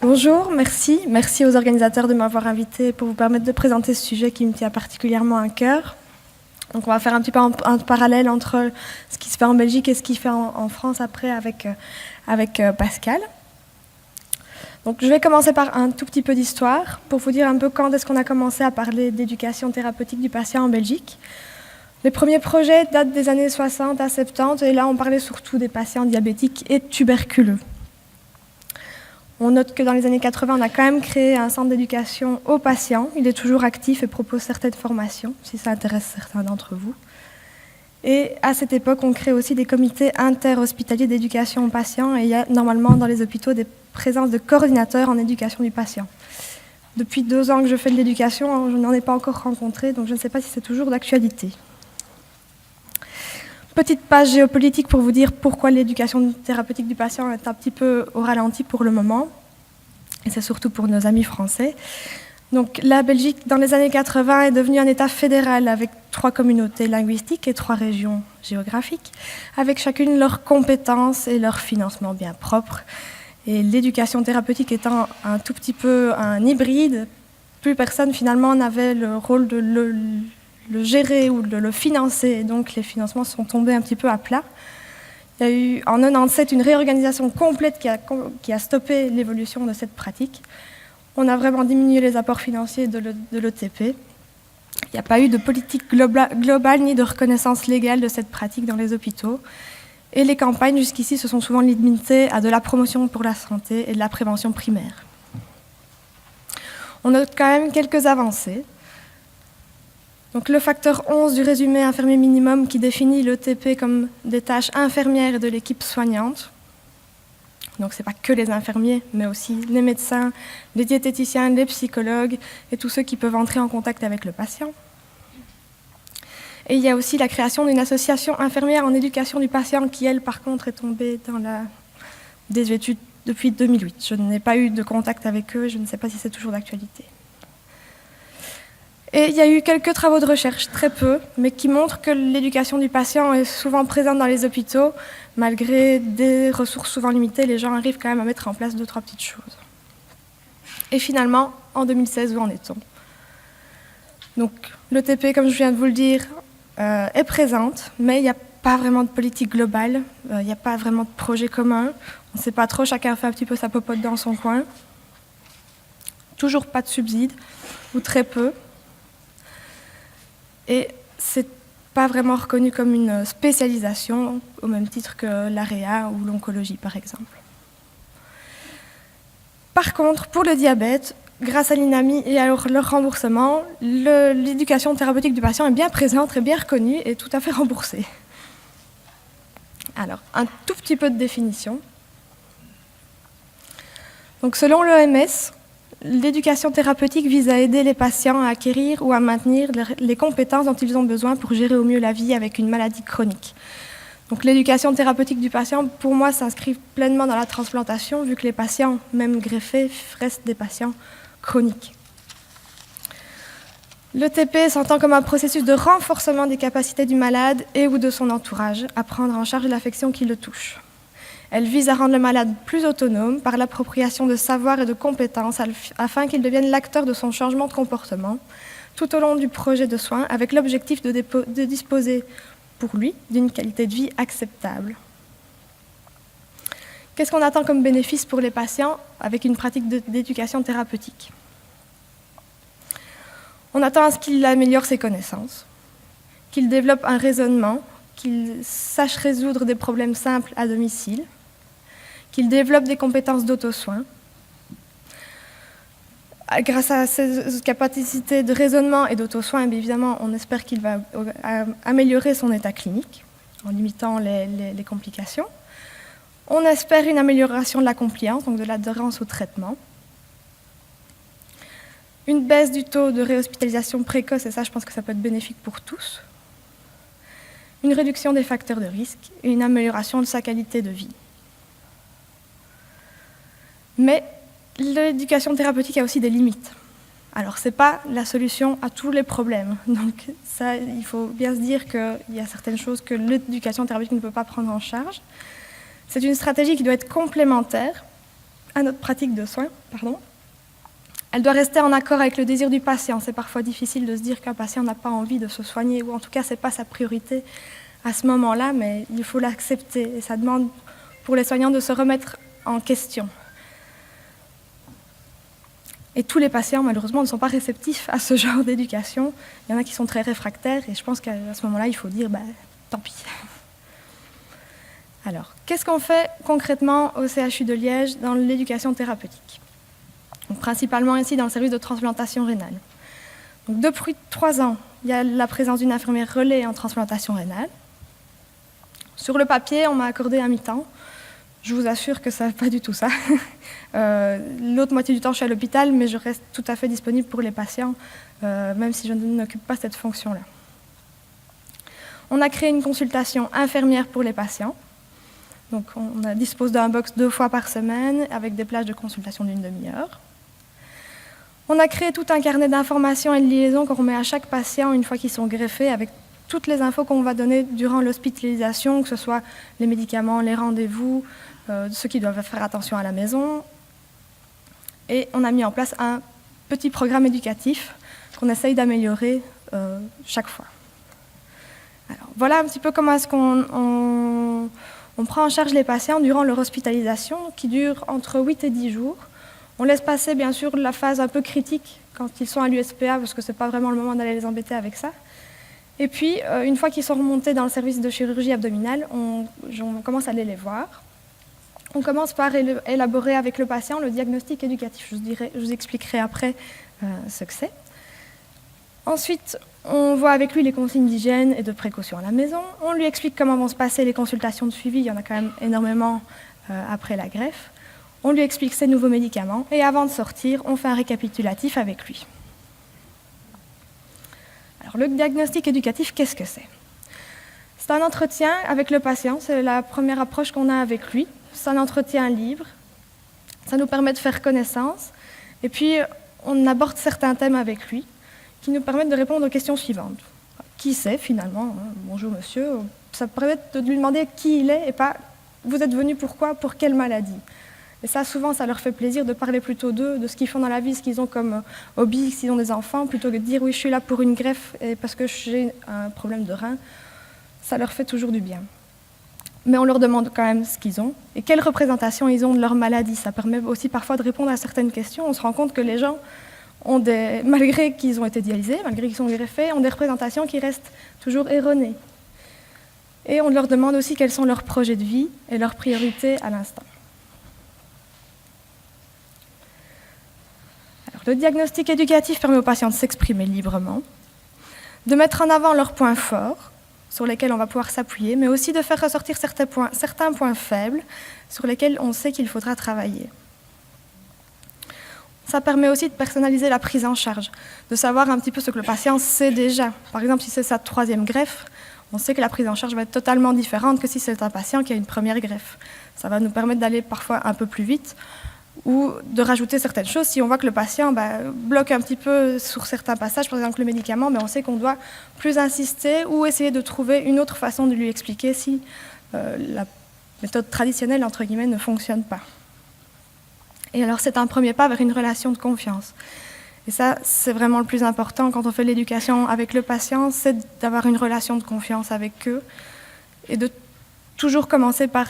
Bonjour, merci. Merci aux organisateurs de m'avoir invité pour vous permettre de présenter ce sujet qui me tient particulièrement à cœur. Donc on va faire un petit peu un parallèle entre ce qui se fait en Belgique et ce qui se fait en France après avec Pascal. Donc je vais commencer par un tout petit peu d'histoire pour vous dire un peu quand est-ce qu'on a commencé à parler d'éducation thérapeutique du patient en Belgique. Les premiers projets datent des années 60 à 70 et là on parlait surtout des patients diabétiques et tuberculeux. On note que dans les années 80, on a quand même créé un centre d'éducation aux patients. Il est toujours actif et propose certaines formations, si ça intéresse certains d'entre vous. Et à cette époque, on crée aussi des comités interhospitaliers d'éducation aux patients et il y a normalement dans les hôpitaux des présences de coordinateurs en éducation du patient. Depuis 2 ans que je fais de l'éducation, je n'en ai pas encore rencontré, donc je ne sais pas si c'est toujours d'actualité. Petite page géopolitique pour vous dire pourquoi l'éducation thérapeutique du patient est un petit peu au ralenti pour le moment. Et c'est surtout pour nos amis français. Donc la Belgique, dans les années 80, est devenue un État fédéral avec 3 communautés linguistiques et 3 régions géographiques, avec chacune leurs compétences et leur financement bien propre. Et l'éducation thérapeutique étant un tout petit peu un hybride, plus personne finalement n'avait le rôle de le gérer ou de le financer, et donc les financements sont tombés un petit peu à plat. Il y a eu en 1997 une réorganisation complète qui a stoppé l'évolution de cette pratique. On a vraiment diminué les apports financiers de l'ETP. Il n'y a pas eu de politique globale ni de reconnaissance légale de cette pratique dans les hôpitaux. Et les campagnes jusqu'ici se sont souvent limitées à de la promotion pour la santé et de la prévention primaire. On note quand même quelques avancées. Donc le facteur 11 du résumé infirmier minimum qui définit l'ETP comme des tâches infirmières et de l'équipe soignante. Donc ce n'est pas que les infirmiers, mais aussi les médecins, les diététiciens, les psychologues et tous ceux qui peuvent entrer en contact avec le patient. Et il y a aussi la création d'une association infirmière en éducation du patient qui, elle, par contre, est tombée dans la désuétude depuis 2008. Je n'ai pas eu de contact avec eux, je ne sais pas si c'est toujours d'actualité. Et il y a eu quelques travaux de recherche, très peu, mais qui montrent que l'éducation du patient est souvent présente dans les hôpitaux. Malgré des ressources souvent limitées, les gens arrivent quand même à mettre en place 2-3 petites choses. Et finalement, en 2016, où en est-on? Donc, l'ETP, comme je viens de vous le dire, est présente, mais il n'y a pas vraiment de politique globale, il n'y a pas vraiment de projet commun. On ne sait pas trop, chacun fait un petit peu sa popote dans son coin. Toujours pas de subsides, ou très peu. Et c'est pas vraiment reconnu comme une spécialisation, au même titre que l'AREA ou l'oncologie, par exemple. Par contre, pour le diabète, grâce à l'INAMI et à leur remboursement, l'éducation thérapeutique du patient est bien présente, est bien reconnue et tout à fait remboursée. Alors, un tout petit peu de définition. Donc, selon l'OMS, l'éducation thérapeutique vise à aider les patients à acquérir ou à maintenir les compétences dont ils ont besoin pour gérer au mieux la vie avec une maladie chronique. Donc l'éducation thérapeutique du patient, pour moi, s'inscrit pleinement dans la transplantation, vu que les patients, même greffés, restent des patients chroniques. L'ETP s'entend comme un processus de renforcement des capacités du malade et ou de son entourage à prendre en charge l'affection qui le touche. Elle vise à rendre le malade plus autonome par l'appropriation de savoirs et de compétences afin qu'il devienne l'acteur de son changement de comportement tout au long du projet de soins avec l'objectif de disposer pour lui d'une qualité de vie acceptable. Qu'est-ce qu'on attend comme bénéfice pour les patients avec une pratique d'éducation thérapeutique? On attend à ce qu'il améliore ses connaissances, qu'il développe un raisonnement, qu'il sache résoudre des problèmes simples à domicile, qu'il développe des compétences d'auto-soin. Grâce à ses capacités de raisonnement et d'auto-soin, évidemment, on espère qu'il va améliorer son état clinique en limitant les complications. On espère une amélioration de la compliance, donc de l'adhérence au traitement. Une baisse du taux de réhospitalisation précoce, et ça, je pense que ça peut être bénéfique pour tous. Une réduction des facteurs de risque et une amélioration de sa qualité de vie. Mais l'éducation thérapeutique a aussi des limites. Alors, ce n'est pas la solution à tous les problèmes. Donc, ça, il faut bien se dire qu'il y a certaines choses que l'éducation thérapeutique ne peut pas prendre en charge. C'est une stratégie qui doit être complémentaire à notre pratique de soins. Elle doit rester en accord avec le désir du patient. C'est parfois difficile de se dire qu'un patient n'a pas envie de se soigner, ou en tout cas, ce n'est pas sa priorité à ce moment-là, mais il faut l'accepter. Et ça demande pour les soignants de se remettre en question. Et tous les patients, malheureusement, ne sont pas réceptifs à ce genre d'éducation. Il y en a qui sont très réfractaires, et je pense qu'à ce moment-là, il faut dire, tant pis. Alors, qu'est-ce qu'on fait concrètement au CHU de Liège dans l'éducation thérapeutique? Donc, principalement ici dans le service de transplantation rénale. Donc, depuis 3 ans, il y a la présence d'une infirmière relais en transplantation rénale. Sur le papier, on m'a accordé un mi-temps. Je vous assure que ça n'est pas du tout ça. L'autre moitié du temps, je suis à l'hôpital, mais je reste tout à fait disponible pour les patients, même si je n'occupe pas cette fonction-là. On a créé une consultation infirmière pour les patients. Donc, on dispose d'un box 2 fois par semaine, avec des plages de consultation d'une demi-heure. On a créé tout un carnet d'informations et de liaisons qu'on remet à chaque patient une fois qu'ils sont greffés, avec toutes les infos qu'on va donner durant l'hospitalisation, que ce soit les médicaments, les rendez-vous, ceux qui doivent faire attention à la maison. Et on a mis en place un petit programme éducatif qu'on essaye d'améliorer chaque fois. Alors, voilà un petit peu comment est-ce qu'on prend en charge les patients durant leur hospitalisation, qui dure entre 8 et 10 jours. On laisse passer bien sûr la phase un peu critique quand ils sont à l'USPA, parce que ce n'est pas vraiment le moment d'aller les embêter avec ça. Et puis, une fois qu'ils sont remontés dans le service de chirurgie abdominale, on commence à aller les voir. On commence par élaborer avec le patient le diagnostic éducatif. Je vous expliquerai après ce que c'est. Ensuite, on voit avec lui les consignes d'hygiène et de précaution à la maison. On lui explique comment vont se passer les consultations de suivi. Il y en a quand même énormément après la greffe. On lui explique ses nouveaux médicaments. Et avant de sortir, on fait un récapitulatif avec lui. Alors, le diagnostic éducatif, qu'est-ce que c'est? C'est un entretien avec le patient. C'est la première approche qu'on a avec lui. C'est un entretien libre. Ça nous permet de faire connaissance. Et puis, on aborde certains thèmes avec lui qui nous permettent de répondre aux questions suivantes. Qui c'est finalement? Bonjour monsieur. Ça permet de lui demander qui il est et pas vous êtes venu pourquoi, pour quelle maladie. Et ça, souvent, ça leur fait plaisir de parler plutôt d'eux, de ce qu'ils font dans la vie, ce qu'ils ont comme hobby, s'ils ont des enfants, plutôt que de dire oui, je suis là pour une greffe et parce que j'ai un problème de rein. Ça leur fait toujours du bien. Mais on leur demande quand même ce qu'ils ont et quelle représentation ils ont de leur maladie. Ça permet aussi parfois de répondre à certaines questions. On se rend compte que les gens ont malgré qu'ils ont été dialysés, malgré qu'ils sont greffés, ont des représentations qui restent toujours erronées. Et on leur demande aussi quels sont leurs projets de vie et leurs priorités à l'instant. Alors, le diagnostic éducatif permet aux patients de s'exprimer librement, de mettre en avant leurs points forts, sur lesquels on va pouvoir s'appuyer, mais aussi de faire ressortir certains points faibles sur lesquels on sait qu'il faudra travailler. Ça permet aussi de personnaliser la prise en charge, de savoir un petit peu ce que le patient sait déjà. Par exemple, si c'est sa 3e greffe, on sait que la prise en charge va être totalement différente que si c'est un patient qui a une première greffe. Ça va nous permettre d'aller parfois un peu plus vite ou de rajouter certaines choses. Si on voit que le patient bloque un petit peu sur certains passages, par exemple le médicament, on sait qu'on doit plus insister ou essayer de trouver une autre façon de lui expliquer si la méthode traditionnelle, entre guillemets, ne fonctionne pas. Et alors c'est un premier pas vers une relation de confiance. Et ça, c'est vraiment le plus important quand on fait l'éducation avec le patient, c'est d'avoir une relation de confiance avec eux et de toujours commencer par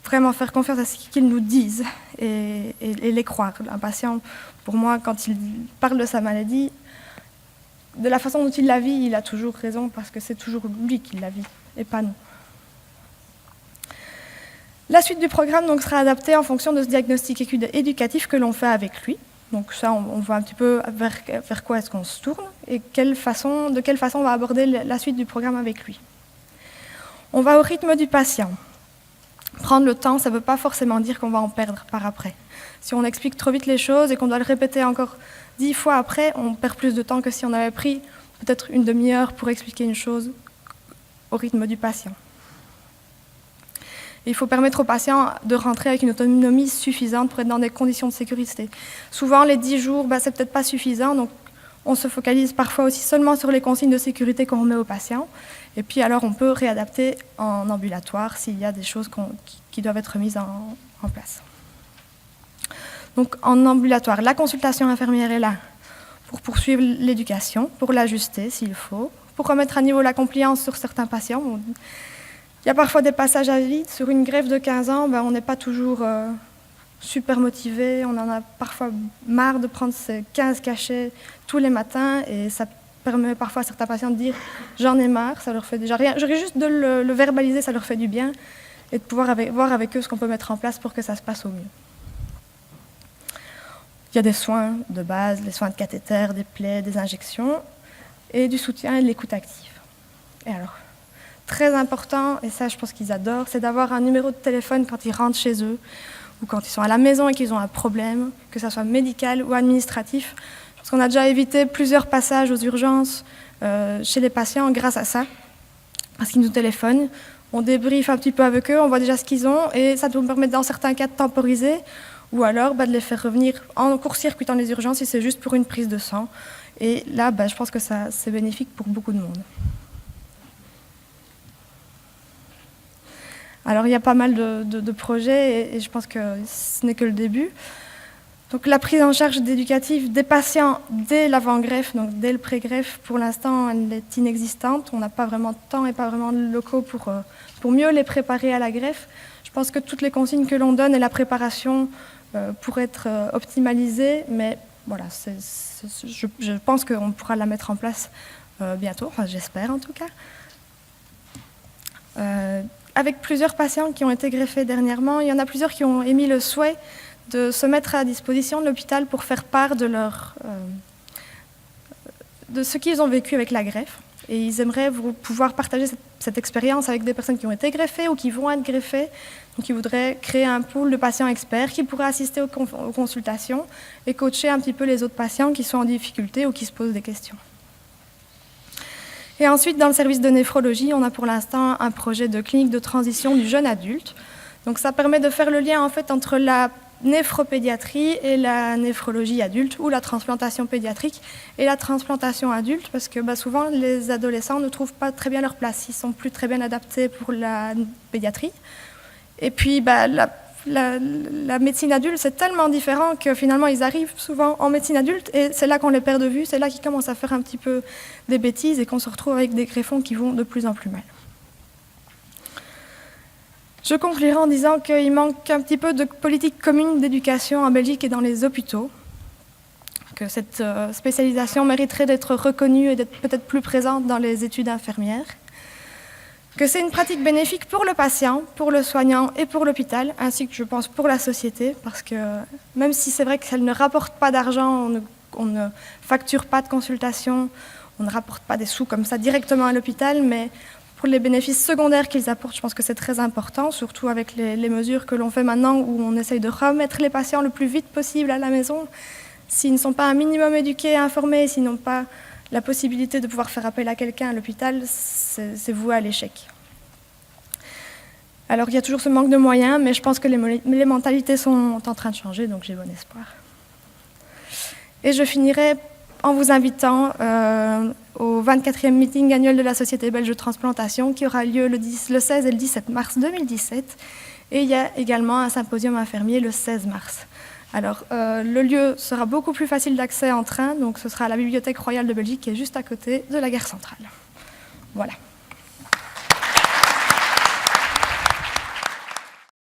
vraiment faire confiance à ce qu'ils nous disent et les croire. Un patient, pour moi, quand il parle de sa maladie, de la façon dont il la vit, il a toujours raison parce que c'est toujours lui qui la vit et pas nous. La suite du programme donc, sera adaptée en fonction de ce diagnostic éducatif que l'on fait avec lui. Donc ça, on voit un petit peu vers quoi est-ce qu'on se tourne et de quelle façon on va aborder la suite du programme avec lui. On va au rythme du patient. Prendre le temps, ça ne veut pas forcément dire qu'on va en perdre par après. Si on explique trop vite les choses et qu'on doit le répéter encore 10 fois après, on perd plus de temps que si on avait pris peut-être une demi-heure pour expliquer une chose au rythme du patient. Et il faut permettre aux patients de rentrer avec une autonomie suffisante pour être dans des conditions de sécurité. Souvent, les 10 jours, c'est peut-être pas suffisant, donc on se focalise parfois aussi seulement sur les consignes de sécurité qu'on remet aux patients. Et puis alors, on peut réadapter en ambulatoire s'il y a des choses qui doivent être mises en place. Donc en ambulatoire, la consultation infirmière est là pour poursuivre l'éducation, pour l'ajuster s'il faut, pour remettre à niveau la compliance sur certains patients. Il y a parfois des passages à vide. Sur une greffe de 15 ans, on n'est pas toujours super motivé. On en a parfois marre de prendre ces 15 cachets tous les matins et ça permet parfois à certains patients de dire « j'en ai marre », ça leur fait déjà rien. J'aurais juste de le verbaliser, ça leur fait du bien et de pouvoir voir avec eux ce qu'on peut mettre en place pour que ça se passe au mieux. Il y a des soins de base, les soins de cathéter, des plaies, des injections et du soutien et de l'écoute active. Et alors, très important, et ça je pense qu'ils adorent, c'est d'avoir un numéro de téléphone quand ils rentrent chez eux ou quand ils sont à la maison et qu'ils ont un problème, que ça soit médical ou administratif. Je pense qu'on a déjà évité plusieurs passages aux urgences chez les patients grâce à ça, parce qu'ils nous téléphonent, on débriefe un petit peu avec eux, on voit déjà ce qu'ils ont et ça nous permet dans certains cas de temporiser ou alors de les faire revenir en court-circuitant les urgences si c'est juste pour une prise de sang. Et là, je pense que c'est bénéfique pour beaucoup de monde. Alors il y a pas mal de projets et je pense que ce n'est que le début. Donc la prise en charge éducative des patients dès l'avant-greffe, donc dès le pré-greffe, pour l'instant elle est inexistante. On n'a pas vraiment de temps et pas vraiment de locaux pour mieux les préparer à la greffe. Je pense que toutes les consignes que l'on donne et la préparation pourraient être optimalisées, mais voilà, je pense qu'on pourra la mettre en place bientôt, enfin j'espère en tout cas. Avec plusieurs patients qui ont été greffés dernièrement, il y en a plusieurs qui ont émis le souhait de se mettre à disposition de l'hôpital pour faire part de ce qu'ils ont vécu avec la greffe. Et ils aimeraient pouvoir partager cette expérience avec des personnes qui ont été greffées ou qui vont être greffées. Donc ils voudraient créer un pool de patients experts qui pourraient assister aux consultations et coacher un petit peu les autres patients qui sont en difficulté ou qui se posent des questions. Et ensuite, dans le service de néphrologie, on a pour l'instant un projet de clinique de transition du jeune adulte. Donc ça permet de faire le lien en fait entre la néphropédiatrie et la néphrologie adulte ou la transplantation pédiatrique et la transplantation adulte parce que souvent les adolescents ne trouvent pas très bien leur place, ils ne sont plus très bien adaptés pour la pédiatrie. Et puis la médecine adulte c'est tellement différent que finalement ils arrivent souvent en médecine adulte et c'est là qu'on les perd de vue, c'est là qu'ils commencent à faire un petit peu des bêtises et qu'on se retrouve avec des greffons qui vont de plus en plus mal. Je conclurai en disant qu'il manque un petit peu de politique commune d'éducation en Belgique et dans les hôpitaux, que cette spécialisation mériterait d'être reconnue et d'être peut-être plus présente dans les études infirmières, que c'est une pratique bénéfique pour le patient, pour le soignant et pour l'hôpital, ainsi que je pense pour la société, parce que même si c'est vrai qu'elle ne rapporte pas d'argent, on ne facture pas de consultation, on ne rapporte pas des sous comme ça directement à l'hôpital, mais pour les bénéfices secondaires qu'ils apportent, je pense que c'est très important, surtout avec les mesures que l'on fait maintenant où on essaye de remettre les patients le plus vite possible à la maison. S'ils ne sont pas un minimum éduqués, informés, s'ils n'ont pas la possibilité de pouvoir faire appel à quelqu'un à l'hôpital, c'est voué à l'échec. Alors il y a toujours ce manque de moyens, mais je pense que les mentalités sont en train de changer, donc j'ai bon espoir. Et je finirai en vous invitant au 24e meeting annuel de la Société belge de transplantation qui aura lieu le 16 et le 17 mars 2017. Et il y a également un symposium infirmier le 16 mars. Alors, le lieu sera beaucoup plus facile d'accès en train, donc ce sera à la Bibliothèque royale de Belgique qui est juste à côté de la gare centrale. Voilà.